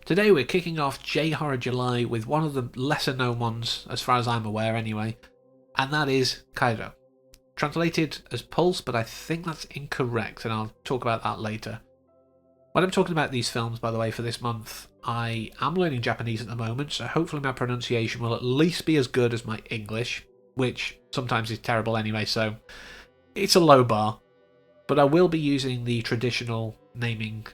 Today we're kicking off J-Horror July with one of the lesser known ones, as far as I'm aware anyway, and that is Kairo. Translated as Pulse, but I think that's incorrect, and I'll talk about that later. When I'm talking about these films, by the way, for this month, I am learning Japanese at the moment, so hopefully my pronunciation will at least be as good as my English, which sometimes is terrible anyway, so it's a low bar. But I will be using the traditional naming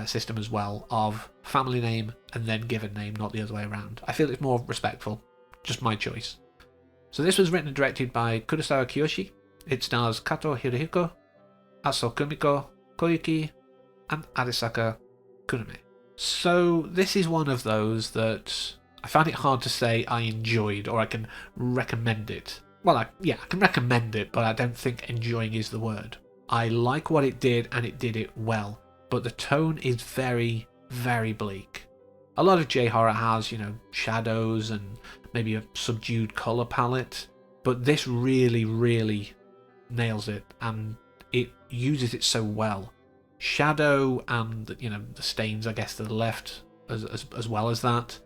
system as well, of family name and then given name, not the other way around. I feel it's more respectful, just my choice. So this was written and directed by Kurosawa Kiyoshi. It stars Kato Hirohiko, Aso Kumiko, Koyuki, and Arisaka Kurume. So this is one of those that I found it hard to say I enjoyed or I can recommend it. Well, I can recommend it, but I don't think enjoying is the word. I like what it did and it did it well, but the tone is very, very bleak. A lot of J-horror has, shadows and maybe a subdued colour palette, but this really, really nails it, and it uses it so well. Shadow and, the stains, I guess, to the left, as well as that,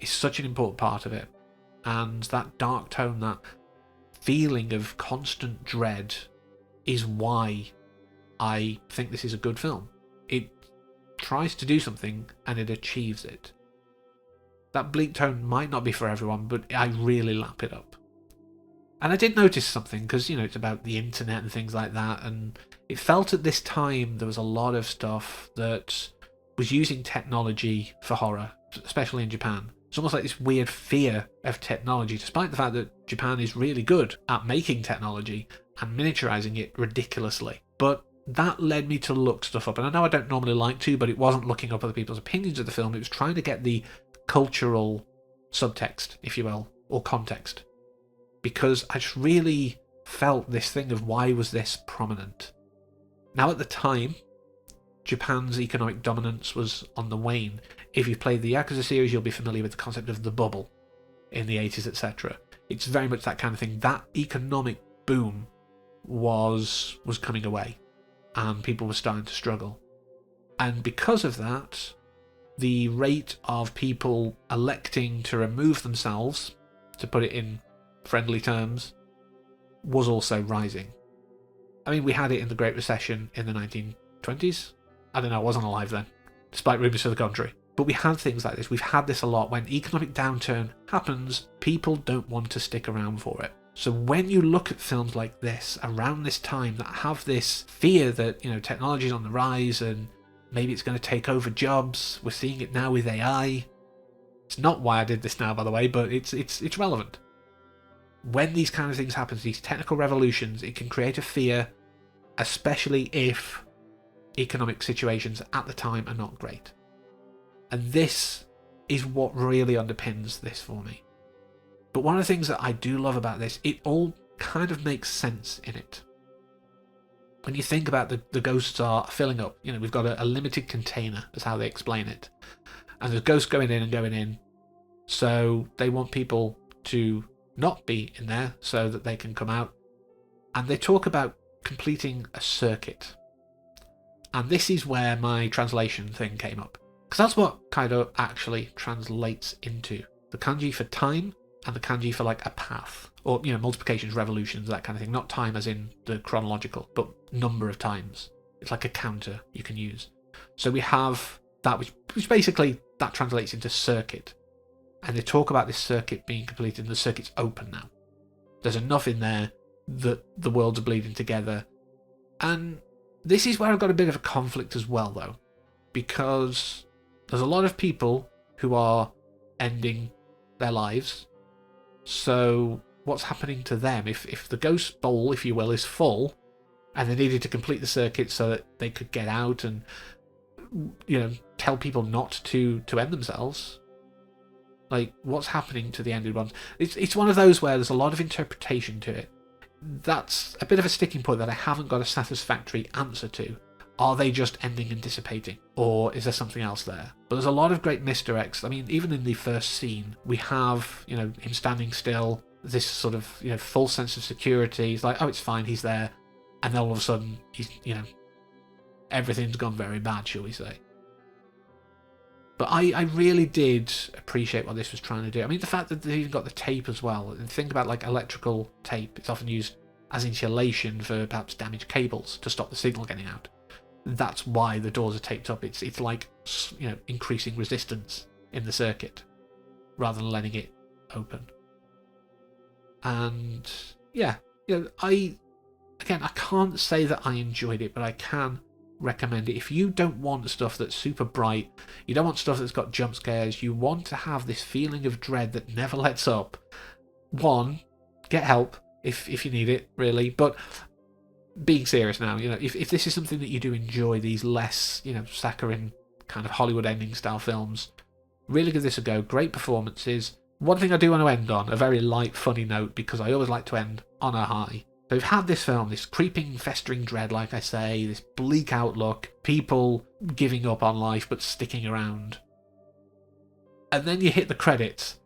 is such an important part of it. And that dark tone, that feeling of constant dread, is why I think this is a good film. It tries to do something and it achieves it. That bleak tone might not be for everyone, but I really lap it up. And I did notice something, because, it's about the internet and things like that, and it felt at this time there was a lot of stuff that was using technology for horror, especially in Japan. It's almost like this weird fear of technology, despite the fact that Japan is really good at making technology and miniaturizing it ridiculously. But that led me to look stuff up, and I know I don't normally like to, but it wasn't looking up other people's opinions of the film. It was trying to get the cultural subtext, if you will, or context, because I just really felt this thing of why was this prominent. Now, at the time, Japan's economic dominance was on the wane. If you've played the Yakuza series, you'll be familiar with the concept of the bubble in the 80s, etc. It's very much that kind of thing. That economic boom was coming away, and people were starting to struggle. And because of that, the rate of people electing to remove themselves, to put it in friendly terms, was also rising. I mean, we had it in the Great Recession in the 1920s. I don't know, I wasn't alive then, despite rumours to the contrary. But we had things like this. We've had this a lot. When economic downturn happens, people don't want to stick around for it. So when you look at films like this, around this time, that have this fear that, technology is on the rise and maybe it's going to take over jobs. We're seeing it now with AI. It's not why I did this now, by the way, but it's relevant. When these kind of things happen, these technical revolutions, it can create a fear, especially if economic situations at the time are not great. And this is what really underpins this for me. But one of the things that I do love about this, it all kind of makes sense in it. When you think about the ghosts are filling up, we've got a limited container, is how they explain it. And there's ghosts going in, so they want people to not be in there so that they can come out. And they talk about completing a circuit. And this is where my translation thing came up, because that's what Kairo actually translates into. The kanji for time and the kanji for like a path, or multiplications, revolutions, that kind of thing. Not time as in the chronological, but number of times. It's like a counter you can use. So we have that, which basically that translates into circuit. And they talk about this circuit being completed, and the circuit's open now. There's enough in there that the worlds are bleeding together. And this is where I've got a bit of a conflict as well, though, because there's a lot of people who are ending their lives. So what's happening to them? If the ghost bowl, if you will, is full, and they needed to complete the circuit so that they could get out and tell people not to end themselves, like, what's happening to the ended ones? It's one of those where there's a lot of interpretation to it. That's a bit of a sticking point that I haven't got a satisfactory answer to. Are they just ending and dissipating? Or is there something else there? But there's a lot of great misdirects. I mean, even in the first scene, we have, him standing still, this sort of, full sense of security. He's like, oh, it's fine, he's there. And then all of a sudden, he's, everything's gone very bad, shall we say. But I really did appreciate what this was trying to do. I mean, the fact that they've even got the tape as well. And think about like electrical tape. It's often used as insulation for perhaps damaged cables to stop the signal getting out. That's why the doors are taped up. It's like, you know, increasing resistance in the circuit rather than letting it open. And yeah, you know, I can't say that I enjoyed it, but I can recommend it. If you don't want stuff that's super bright, you don't want stuff that's got jump scares, you want to have this feeling of dread that never lets up, one, get help if you need it, really. But being serious now, you know, if this is something that you do enjoy, these less, you know, saccharine kind of Hollywood ending style films, really give this a go. Great performances. One thing I do want to end on, a very light, funny note, because I always like to end on a high. So we've had this film, this creeping, festering dread, like I say, this bleak outlook, people giving up on life but sticking around. And then you hit the credits,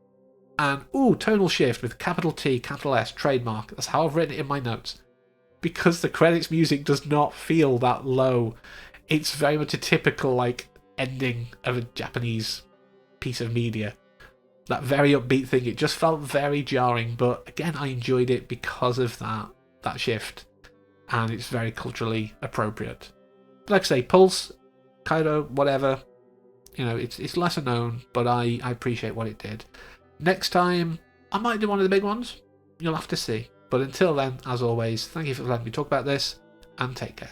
and ooh, tonal shift with capital T, capital S, trademark. That's how I've written it in my notes. Because the credits music does not feel that low. It's very much a typical, like, ending of a Japanese piece of media. That very upbeat thing, it just felt very jarring, but again, I enjoyed it because of that shift, and it's very culturally appropriate. Like I say, Pulse, Kairo, whatever, you know, it's lesser known, but I appreciate what it did. Next time, I might do one of the big ones. You'll have to see. But until then, as always, thank you for letting me talk about this, and take care.